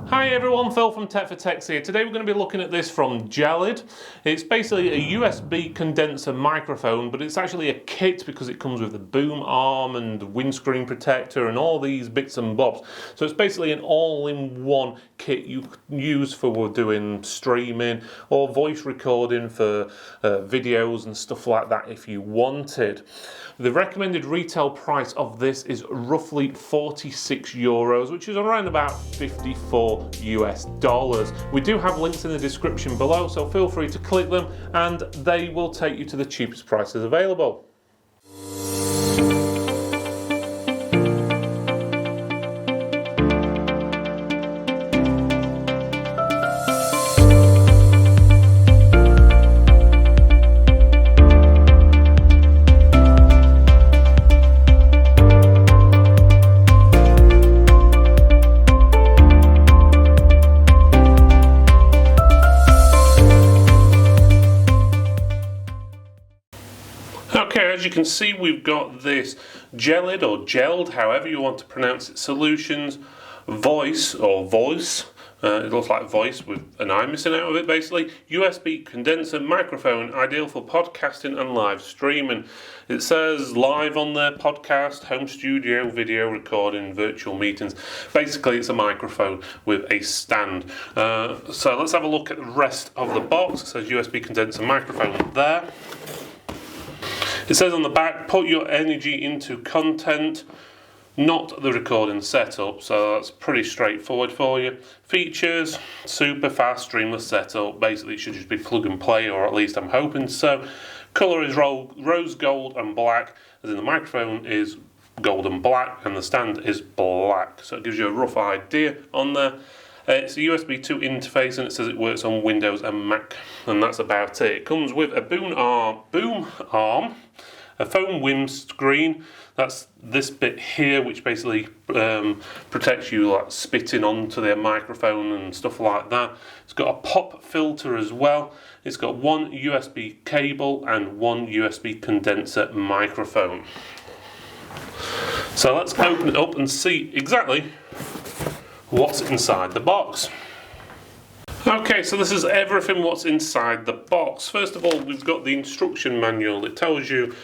Hi everyone, Phil from Tech for Techs here. Today we're going to be looking at this from GELID. It's basically a USB condenser microphone, but it's actually a kit because it comes with a boom arm and windscreen protector and all these bits and bobs. So it's basically an all-in-one kit you can use for doing streaming or voice recording for videos and stuff like that if you wanted. The recommended retail price of this is roughly €46, which is around about $54 US. We do have links in the description below, so feel free to click them and they will take you to the cheapest prices available. Okay, as you can see, we've got this GELID or GELD, however you want to pronounce it, Solutions Voice or Voice. It looks like voice with an I missing out of it, basically. USB condenser microphone, ideal for podcasting and live streaming. It says live on their podcast, home studio, video recording, virtual meetings. Basically, it's a microphone with a stand. So let's have a look at the rest of the box. It says USB condenser microphone there. It says on the back, put your energy into content, not the recording setup, so that's pretty straightforward for you. Features, super fast, streamless setup, basically it should just be plug and play, or at least I'm hoping so. Colour is rose gold and black, as in the microphone is gold and black, and the stand is black, so it gives you a rough idea on there. It's a USB 2 interface and it says it works on Windows and Mac, and that's about it. It comes with a boom arm, a foam windscreen, that's this bit here, which basically protects you like spitting onto their microphone and stuff like that. It's got a pop filter as well. It's got one USB cable and one USB condenser microphone. So let's open it up and see exactly what's inside the box. Okay, so this is everything what's inside the box. First of all, we've got the instruction manual. It tells you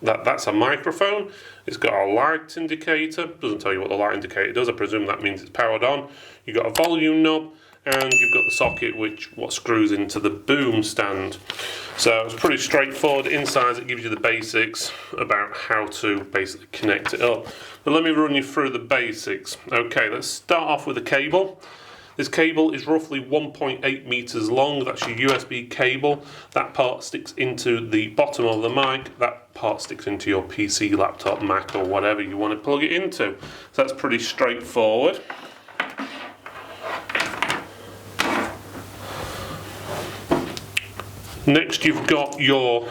that that's a microphone. It's got a light indicator. Doesn't tell you what the light indicator does. I presume that means it's powered on. You've got a volume knob and you've got the socket what screws into the boom stand. So it's pretty straightforward. Inside it gives you the basics about how to basically connect it up. But let me run you through the basics. Okay, let's start off with the cable. This cable is roughly 1.8 meters long. That's your USB cable. That part sticks into the bottom of the mic. That part sticks into your PC, laptop, Mac, or whatever you want to plug it into. So that's pretty straightforward. Next, you've got the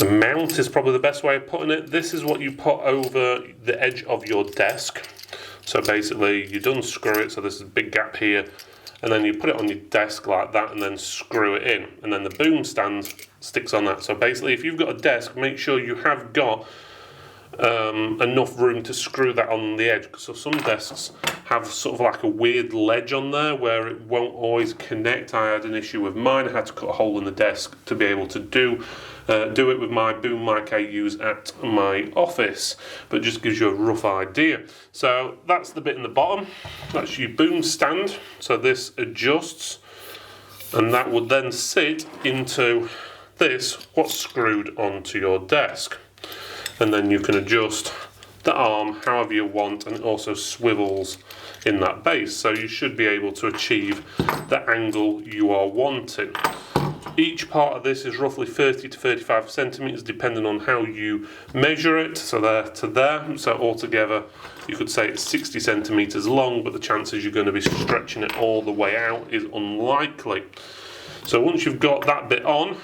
mount is probably the best way of putting it. This is what you put over the edge of your desk. So basically, you unscrew it, so there's a big gap here, and then you put it on your desk like that and then screw it in. And then the boom stand sticks on that. So basically, if you've got a desk, make sure you have got enough room to screw that on the edge. So some desks have sort of like a weird ledge on there where it won't always connect. I had an issue with mine. I had to cut a hole in the desk to be able to do it with my boom mic I use at my office, but it just gives you a rough idea. So that's the bit in the bottom. That's your boom stand. So this adjusts, and that would then sit into this, what's screwed onto your desk. And then you can adjust the arm however you want, and it also swivels in that base, so you should be able to achieve the angle you are wanting. Each part of this is roughly 30 to 35 centimeters depending on how you measure it, so there to there. So altogether you could say it's 60 centimeters long, but the chances you're going to be stretching it all the way out is unlikely. So once you've got that bit on,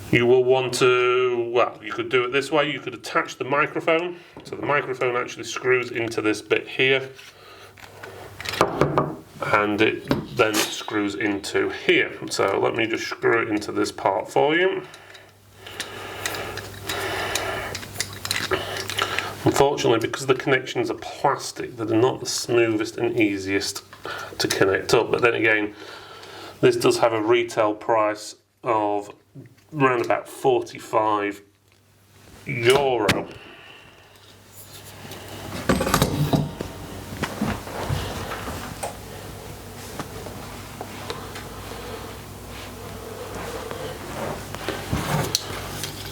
you will want to, well, you could do it this way. You could attach the microphone. So the microphone actually screws into this bit here, and then it screws into here. So let me just screw it into this part for you. Unfortunately, because the connections are plastic, they're not the smoothest and easiest to connect up. But then again, this does have a retail price of around about €45.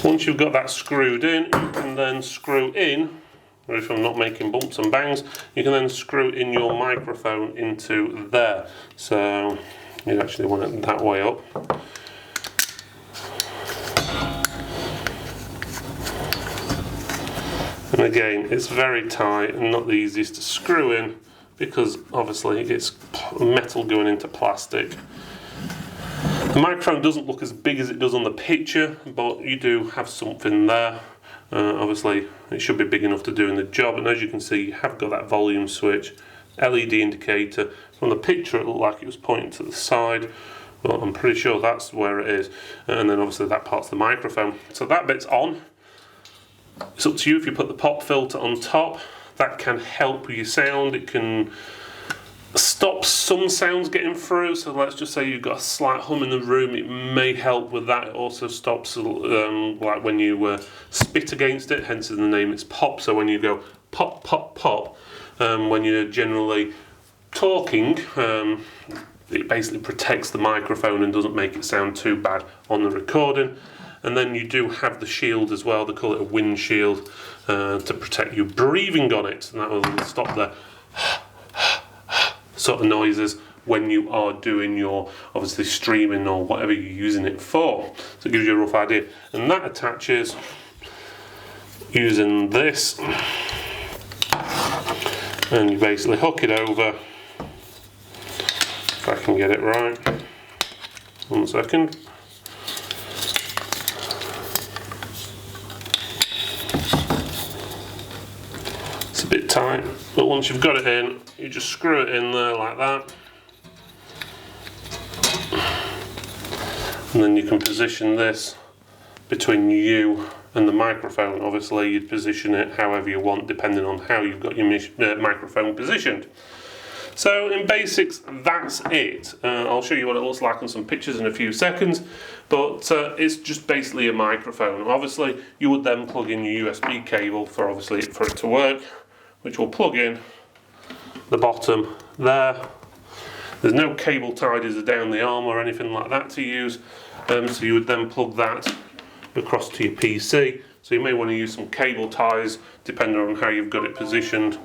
Once you've got that screwed in, you can then screw in, or if I'm not making bumps and bangs, you can then screw in your microphone into there. So you actually want it that way up. And again, it's very tight and not the easiest to screw in because obviously it's metal going into plastic. The microphone doesn't look as big as it does on the picture, but you do have something there. Obviously, it should be big enough to do the job, and as you can see, you have got that volume switch, LED indicator. From the picture, it looked like it was pointing to the side, but I'm pretty sure that's where it is. And then obviously that part's the microphone. So that bit's on. It's up to you if you put the pop filter on top. That can help with your sound. It can stop some sounds getting through. So let's just say you've got a slight hum in the room, it may help with that. It also stops like when you spit against it, hence the name, it's pop. So when you go pop pop pop, when you're generally talking, it basically protects the microphone and doesn't make it sound too bad on the recording. And then you do have the shield as well, they call it a wind shield, to protect you breathing on it, and that will stop the sort of noises when you are doing your, obviously, streaming or whatever you're using it for. So it gives you a rough idea. And that attaches using this, and you basically hook it over, if I can get it right. 1 second. It's a bit tight, but once you've got it in, you just screw it in there like that, and then you can position this between you and the microphone. Obviously, you'd position it however you want depending on how you've got your microphone positioned. So in basics, that's it. I'll show you what it looks like on some pictures in a few seconds, but it's just basically a microphone. Obviously, you would then plug in your USB cable for it to work, which will plug in the bottom there. There's no cable tied either down the arm or anything like that to use, so you would then plug that across to your PC. So you may want to use some cable ties depending on how you've got it positioned.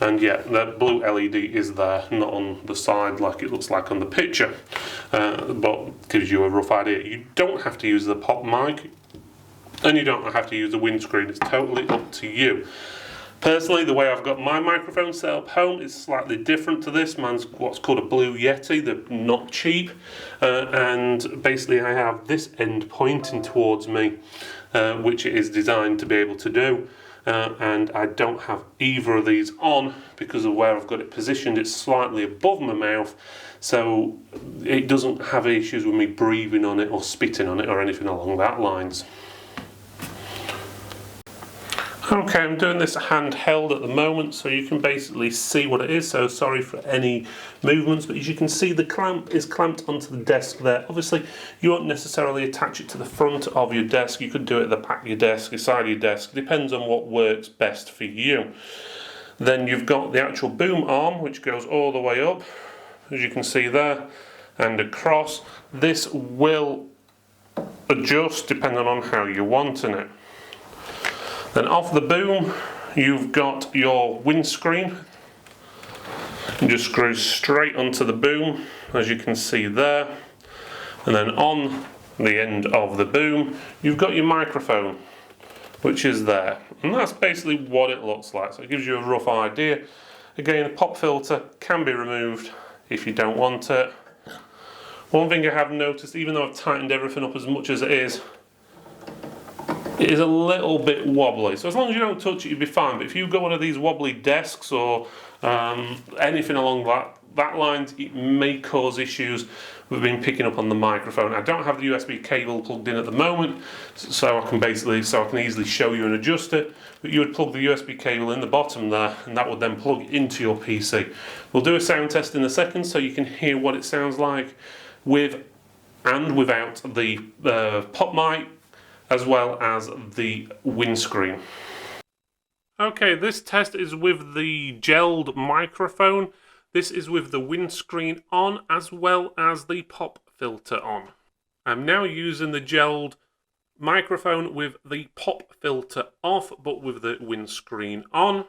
And yeah, that blue LED is there, not on the side like it looks like on the picture, but gives you a rough idea. You don't have to use the pop mic, and you don't have to use the windscreen. It's totally up to you. Personally, the way I've got my microphone set up home is slightly different to this. Mine's what's called a Blue Yeti. They're not cheap, and basically I have this end pointing towards me, which it is designed to be able to do. And I don't have either of these on because of where I've got it positioned. It's slightly above my mouth, so it doesn't have issues with me breathing on it or spitting on it or anything along that lines. Okay, I'm doing this handheld at the moment, so you can basically see what it is, so sorry for any movements, but as you can see, the clamp is clamped onto the desk there. Obviously, you won't necessarily attach it to the front of your desk. You could do it at the back of your desk, the side of your desk, depends on what works best for you. Then you've got the actual boom arm, which goes all the way up, as you can see there, and across. This will adjust depending on how you're wanting it. Then off the boom, you've got your windscreen. You just screw straight onto the boom, as you can see there. And then on the end of the boom, you've got your microphone, which is there. And that's basically what it looks like. So it gives you a rough idea. Again, the pop filter can be removed if you don't want it. One thing I have noticed, even though I've tightened everything up as much as it is a little bit wobbly. So as long as you don't touch it, you'll be fine. But if you got one of these wobbly desks or anything along that lines, it may cause issues with been picking up on the microphone. I don't have the USB cable plugged in at the moment, so I can easily show you and adjust it. But you would plug the USB cable in the bottom there, and that would then plug into your PC. We'll do a sound test in a second so you can hear what it sounds like with and without the pop mic, as well as the windscreen. Okay, this test is with the GELID microphone. This is with the windscreen on as well as the pop filter on. I'm now using the GELID microphone with the pop filter off, but with the windscreen on.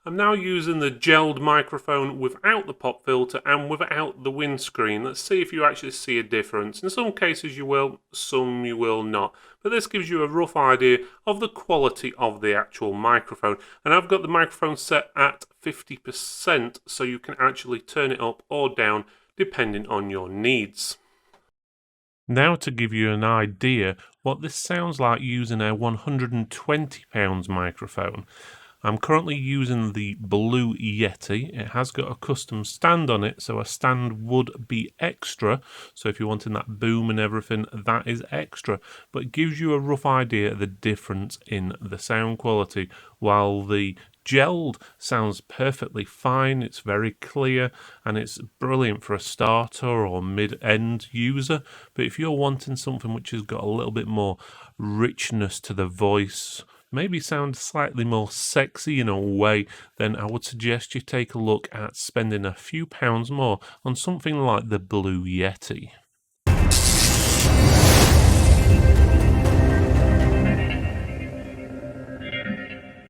I'm now using the GELID microphone without the pop filter and without the windscreen. Let's see if you actually see a difference. In some cases you will, some you will not. But this gives you a rough idea of the quality of the actual microphone. And I've got the microphone set at 50%, so you can actually turn it up or down depending on your needs. Now to give you an idea what this sounds like using a £120 microphone. I'm currently using the Blue Yeti. It has got a custom stand on it, so a stand would be extra. So if you're wanting that boom and everything, that is extra. But it gives you a rough idea of the difference in the sound quality. While the GELID sounds perfectly fine, it's very clear, and it's brilliant for a starter or mid-end user. But if you're wanting something which has got a little bit more richness to the voice, maybe sound slightly more sexy in a way, then I would suggest you take a look at spending a few pounds more on something like the Blue Yeti.